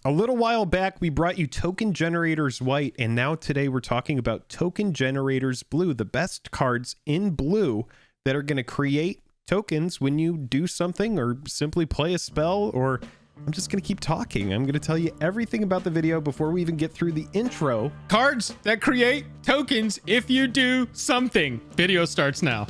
A little while back, we brought you Token Generators White, and now today we're talking about Token Generators Blue, the best cards in blue that are going to create tokens when you do something or simply play a spell, or I'm just going to keep talking. I'm going to tell you everything about the video before we even get through the intro. Cards that create tokens if you do something. Video starts now.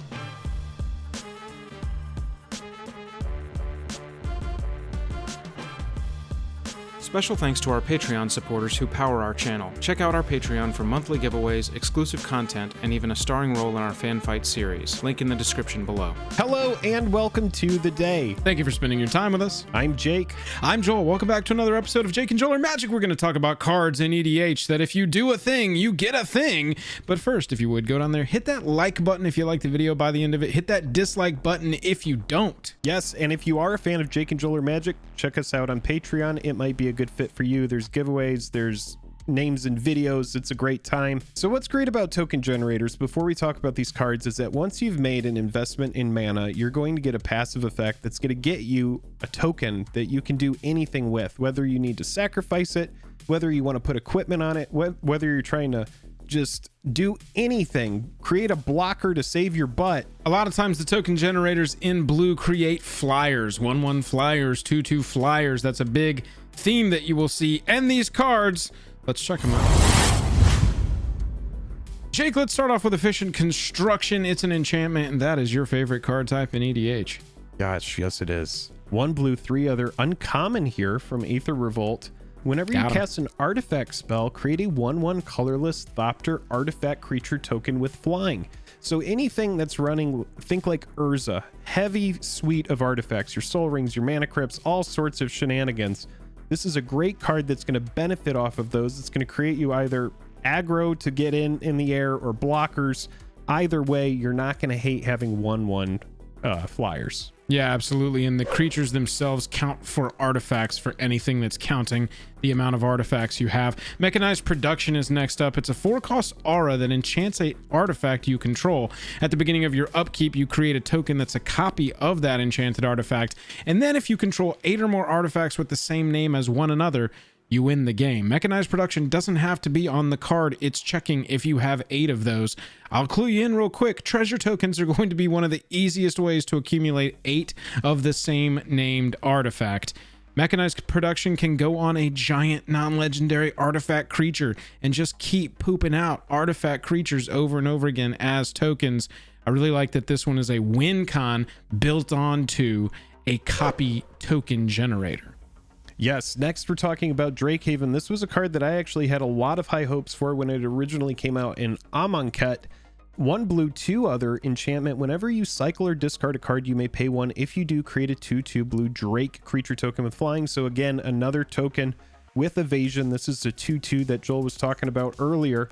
Special thanks to our Patreon supporters who power our channel. Check out our Patreon for monthly giveaways, exclusive content, and even a starring role in our fan fight series. Link in the description below. Hello and welcome to the day. Thank you for spending your time with us. I'm Jake. I'm Joel. Welcome back to another episode of Jake and Joel Are Magic. We're going to talk about cards in EDH that if you do a thing, you get a thing. But first, if you would, go down there, hit that like button if you like the video by the end of it. Hit that dislike button if you don't. Yes, and if you are a fan of Jake and Joel Are Magic, check us out on Patreon. It might be a good fit for you. There's giveaways, there's names and videos. It's a great time. So what's great about token generators, before we talk about these cards, is that once you've made an investment in mana, you're going to get a passive effect that's going to get you a token that you can do anything with, whether you need to sacrifice it, whether you want to put equipment on it, whether you're trying to just do anything, create a blocker to save your butt. A lot of times the token generators in blue create flyers, 1/1 flyers, 2/2 flyers. That's a big theme that you will see. And these cards, let's check them out. Jake, let's start off with Efficient Construction. It's an enchantment, and that is your favorite card type in EDH. Gosh, yes it is. 1 blue, 3 other. Uncommon here from Aether Revolt. Whenever you cast an artifact spell, create a 1/1 colorless Thopter artifact creature token with flying. So anything that's running, think like Urza, heavy suite of artifacts, your soul rings, your mana crypts, all sorts of shenanigans. This is a great card that's going to benefit off of those. It's going to create you either aggro to get in the air or blockers. Either way, you're not going to hate having 1/1 flyers. Yeah, absolutely. And the creatures themselves count for artifacts for anything that's counting the amount of artifacts you have. Mechanized Production is next up. It's a 4-cost aura that enchants an artifact you control. At the beginning of your upkeep, you create a token that's a copy of that enchanted artifact. And then if you control 8 or more artifacts with the same name as one another, you win the game. Mechanized Production doesn't have to be on the card. It's checking if you have 8 of those. I'll clue you in real quick. Treasure tokens are going to be one of the easiest ways to accumulate 8 of the same named artifact. Mechanized Production can go on a giant non-legendary artifact creature and just keep pooping out artifact creatures over and over again as tokens. I really like that this one is a win con built onto a copy token generator. Yes, next we're talking about Drakehaven. This was a card that I actually had a lot of high hopes for when it originally came out in Amonkhet. 1 blue, 2 other enchantment. Whenever you cycle or discard a card, you may pay 1. If you do, create a 2/2 blue Drake creature token with flying. So again, another token with evasion. This is the 2/2 that Joel was talking about earlier.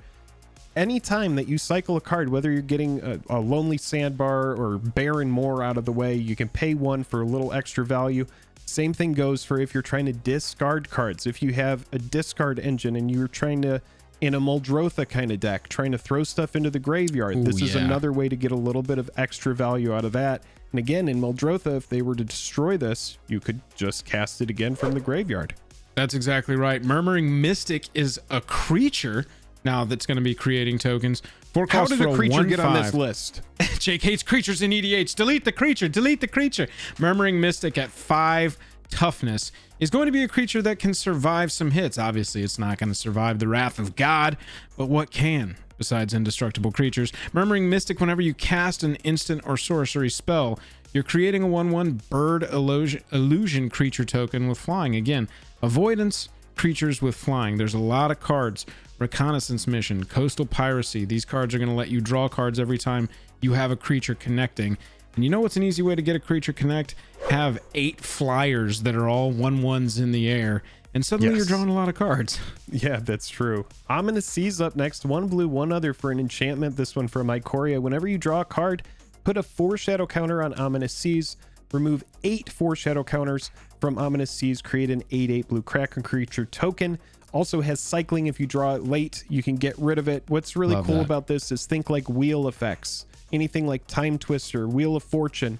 Anytime that you cycle a card, whether you're getting a Lonely Sandbar or Baron Moor out of the way, you can pay 1 for a little extra value. Same thing goes for if you're trying to discard cards. If you have a discard engine and you're trying to, in a Muldrotha kind of deck, trying to throw stuff into the graveyard, this is another way to get a little bit of extra value out of that. And again, in Muldrotha, if they were to destroy this, you could just cast it again from the graveyard. That's exactly right. Murmuring Mystic is a creature now that's going to be creating tokens. How did a creature get on this list? Jake hates creatures in EDH. Delete the creature. Delete the creature. Murmuring Mystic at 5 toughness is going to be a creature that can survive some hits. Obviously, it's not going to survive the wrath of God, but what can? Besides indestructible creatures. Murmuring Mystic, whenever you cast an instant or sorcery spell, you're creating a 1/1 bird illusion creature token with flying. Again, avoidance creatures with flying. There's a lot of cards. Reconnaissance Mission, Coastal Piracy. These cards are going to let you draw cards every time you have a creature connecting. And you know what's an easy way to get a creature connect? Have 8 flyers that are all 1/1s in the air, and suddenly you're drawing a lot of cards. Yeah, that's true. Ominous Seas up next. 1 blue, 1 other for an enchantment. This one from Ikoria. Whenever you draw a card, put a 4 shadow counter on Ominous Seas. Remove 8 4 shadow counters from Ominous Seas. Create an 8/8 blue Kraken creature token. Also has cycling. If you draw it late, you can get rid of it. What's really cool about this is think like wheel effects. Anything like Time Twister, Wheel of Fortune.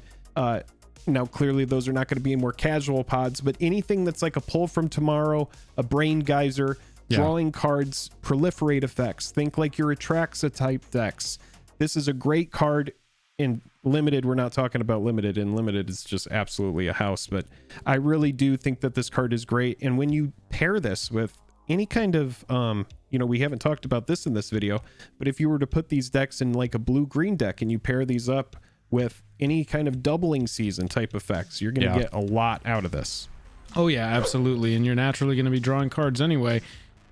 Now, clearly, those are not going to be more casual pods, but anything that's like a pull from tomorrow, a brain geyser, drawing cards, proliferate effects. Think like your Atraxa type decks. This is a great card. In limited, we're not talking about limited, and limited is just absolutely a house, but I really do think that this card is great. And when you pair this with any kind of, we haven't talked about this in this video, but if you were to put these decks in like a blue-green deck and you pair these up with any kind of doubling season type effects, you're going to get a lot out of this. Oh yeah, absolutely. And you're naturally going to be drawing cards anyway,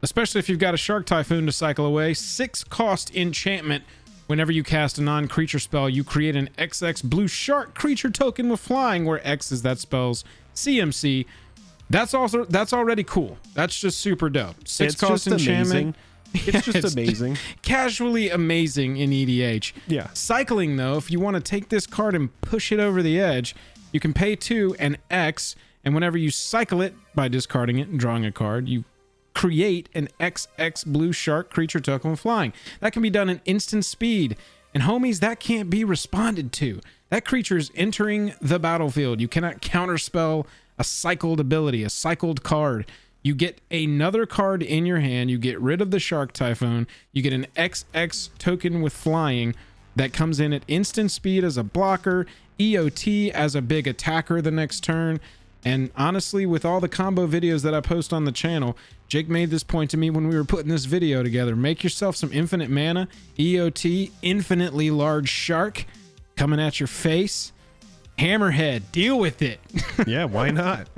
especially if you've got a Shark Typhoon to cycle away. 6 cost enchantment. Whenever you cast a non-creature spell, you create an XX blue shark creature token with flying, where X is that spell's CMC. That's already cool. That's just super dope. 6 cost enchantment. It's just amazing. Casually amazing in EDH. Yeah. Cycling, though, if you want to take this card and push it over the edge, you can pay 2 and X, and whenever you cycle it by discarding it and drawing a card, you create an XX blue shark creature token with flying. That can be done in instant speed. And homies, that can't be responded to. That creature is entering the battlefield. You cannot counterspell a cycled ability, a cycled card. You get another card in your hand. You get rid of the Shark Typhoon. You get an XX token with flying that comes in at instant speed as a blocker, EOT as a big attacker the next turn. And honestly, with all the combo videos that I post on the channel, Jake made this point to me when we were putting this video together. Make yourself some infinite mana, EOT, infinitely large shark coming at your face. Hammerhead, deal with it. Yeah, why not?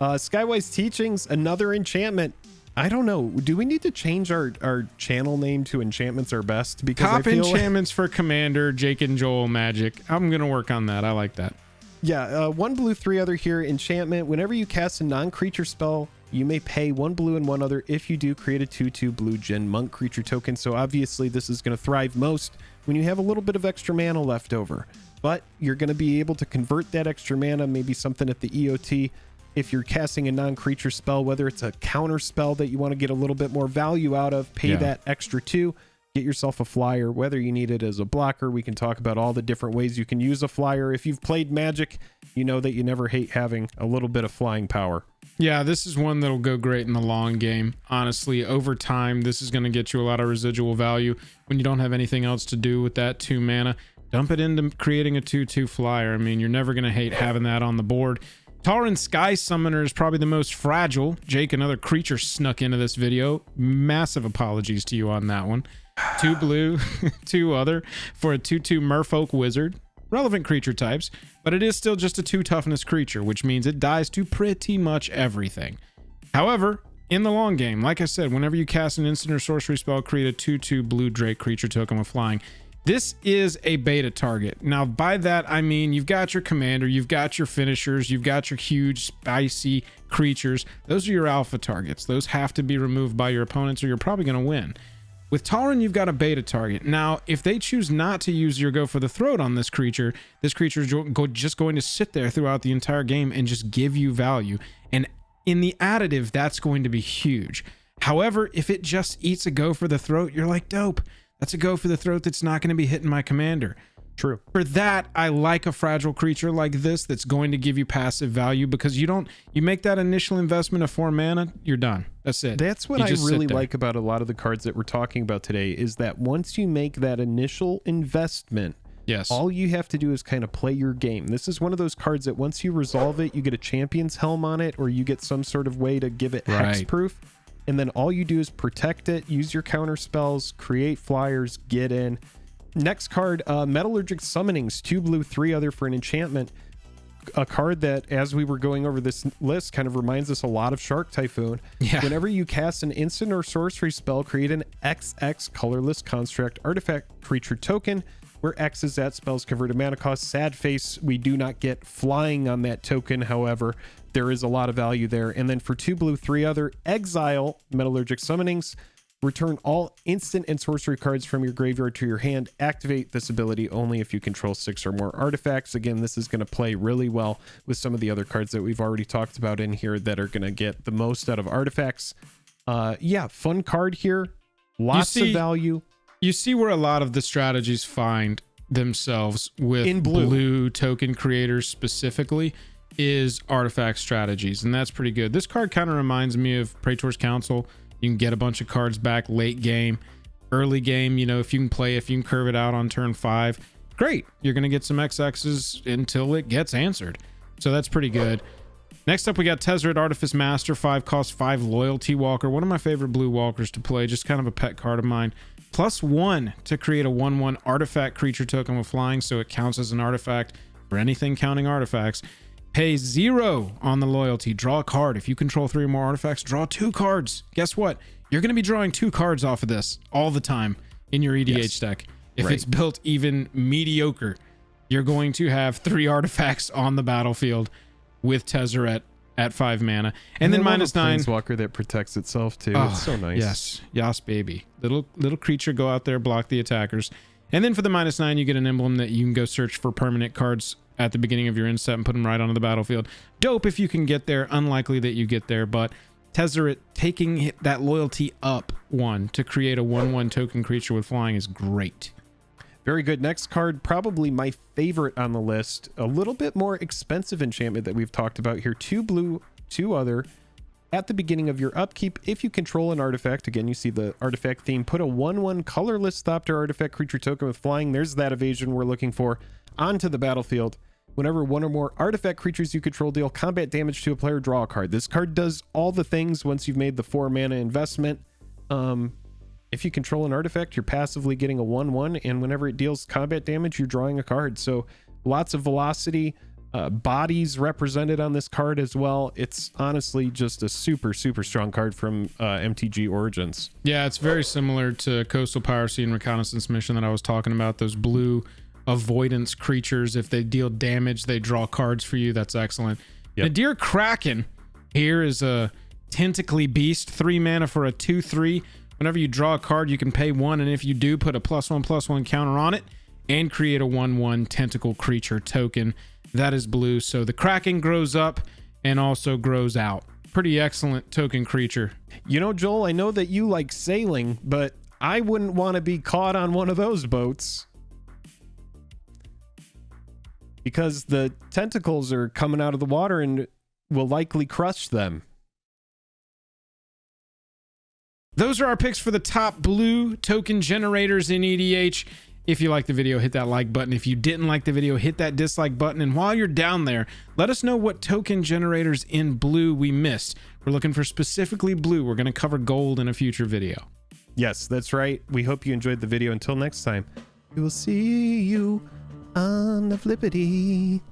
Skywise Teachings, another enchantment. I don't know. Do we need to change our channel name to Enchantments Are Best? Because Cop I feel enchantments for Commander, Jake and Joel Magic. I'm going to work on that. I like that. Yeah, 1 blue, 3 other here. Enchantment. Whenever you cast a non-creature spell, you may pay 1 blue and 1 other. If you do, create a 2/2 blue Djinn Monk creature token. So obviously this is going to thrive most when you have a little bit of extra mana left over. But you're going to be able to convert that extra mana, maybe something at the EOT. If you're casting a non-creature spell, whether it's a counter spell that you want to get a little bit more value out of, pay that extra 2. Get yourself a flyer, whether you need it as a blocker. We can talk about all the different ways you can use a flyer. If you've played Magic, you know that you never hate having a little bit of flying power. Yeah, this is one that'll go great in the long game. Honestly, over time, this is going to get you a lot of residual value when you don't have anything else to do with that 2 mana. Dump it into creating a 2/2 flyer. I mean, you're never going to hate having that on the board. Tauren Sky Summoner is probably the most fragile. Jake, another creature snuck into this video. Massive apologies to you on that one. 2 blue, 2 other for a 2/2 Merfolk Wizard. Relevant creature types, but it is still just a 2 toughness creature, which means it dies to pretty much everything. However, in the long game, like I said, whenever you cast an instant or sorcery spell, create a 2/2 blue Drake creature token with flying. This is a beta target. Now, by that, I mean you've got your commander, you've got your finishers, you've got your huge, spicy creatures. Those are your alpha targets. Those have to be removed by your opponents or you're probably going to win. With Tauren, you've got a beta target. Now, if they choose not to use your go for the throat on this creature is just going to sit there throughout the entire game and just give you value. And in the additive, that's going to be huge. However, if it just eats a go for the throat, you're like, dope. That's a go for the throat that's not going to be hitting my commander. True. For that, I like a fragile creature like this that's going to give you passive value because you make that initial investment of 4 mana, you're done. That's it. That's what I really like about a lot of the cards that we're talking about today is that once you make that initial investment, all you have to do is kind of play your game. This is one of those cards that once you resolve it, you get a champion's helm on it or you get some sort of way to give it hexproof. And then all you do is protect it, use your counter spells, create flyers, get in. Next card, Metallurgic Summonings, 2 blue, 3 other for an enchantment. A card that, as we were going over this list, kind of reminds us a lot of Shark Typhoon. Yeah. Whenever you cast an instant or sorcery spell, create an XX colorless construct artifact creature token, where X is that spell's converted mana cost. Sad face, we do not get flying on that token. However, there is a lot of value there. And then for 2 blue, 3 other, exile Metallurgic Summonings. Return all instant and sorcery cards from your graveyard to your hand. Activate this ability only if you control 6 or more artifacts. Again, this is going to play really well with some of the other cards that we've already talked about in here that are going to get the most out of artifacts. Yeah, fun card here. Lots of value. You see where a lot of the strategies find themselves with In blue. blue token creators specifically is Artifact Strategies, and that's pretty good. This card kind of reminds me of Praetor's Council. You can get a bunch of cards back late game, early game. You know, if you can curve it out on turn 5, great. You're going to get some XXs until it gets answered. So that's pretty good. Next up, we got Tezzeret, Artifice Master, 5 cost, 5 loyalty walker. One of my favorite blue walkers to play, just kind of a pet card of mine. +1 to create a 1/1 artifact creature token with flying, so it counts as an artifact for anything counting artifacts. Pay 0 on the loyalty. Draw a card. If you control 3 or more artifacts, draw 2 cards. Guess what? You're going to be drawing 2 cards off of this all the time in your EDH deck. If it's built even mediocre, you're going to have 3 artifacts on the battlefield with Tezzeret at 5 mana. And then -9. Planeswalker that protects itself too. Oh, it's so nice. Yes, baby. Little creature, go out there, block the attackers. And then for the -9, you get an emblem that you can go search for permanent cards at the beginning of your end step and put them right onto the battlefield. Dope if you can get there. Unlikely that you get there, but Tezzeret taking that loyalty up 1 to create a 1/1 token creature with flying is great. Very good. Next card, probably my favorite on the list. A little bit more expensive enchantment that we've talked about here. 2 blue, 2 other. At the beginning of your upkeep, if you control an artifact, again, you see the artifact theme, put a 1/1 colorless Thopter artifact creature token with flying. There's that evasion we're looking for onto the battlefield. Whenever 1 or more artifact creatures you control deal combat damage to a player, draw a card. This card does all the things once you've made the 4 mana investment. If you control an artifact, you're passively getting a 1/1, and whenever it deals combat damage, you're drawing a card. So lots of velocity, bodies represented on this card as well. It's honestly just a super strong card from MTG Origins. Yeah, it's very similar to Coastal Piracy and Reconnaissance Mission that I was talking about. Those blue avoidance creatures, if they deal damage, they draw cards for you. That's excellent. Yep. Nadir Kraken here is a Tentacly Beast, 3 mana for a 2/3. Whenever you draw a card, you can pay 1, and if you do, put a +1/+1 counter on it and create a 1/1 tentacle creature token. That is blue. So the Kraken grows up and also grows out. Pretty excellent token creature. You know, Joel, I know that you like sailing, but I wouldn't want to be caught on one of those boats, because the tentacles are coming out of the water and will likely crush them. Those are our picks for the top blue token generators in EDH. If you liked the video, hit that like button. If you didn't like the video, hit that dislike button. And while you're down there, let us know what token generators in blue we missed. We're looking for specifically blue. We're going to cover gold in a future video. Yes, that's right. We hope you enjoyed the video. Until next time, we will see you on the flippity.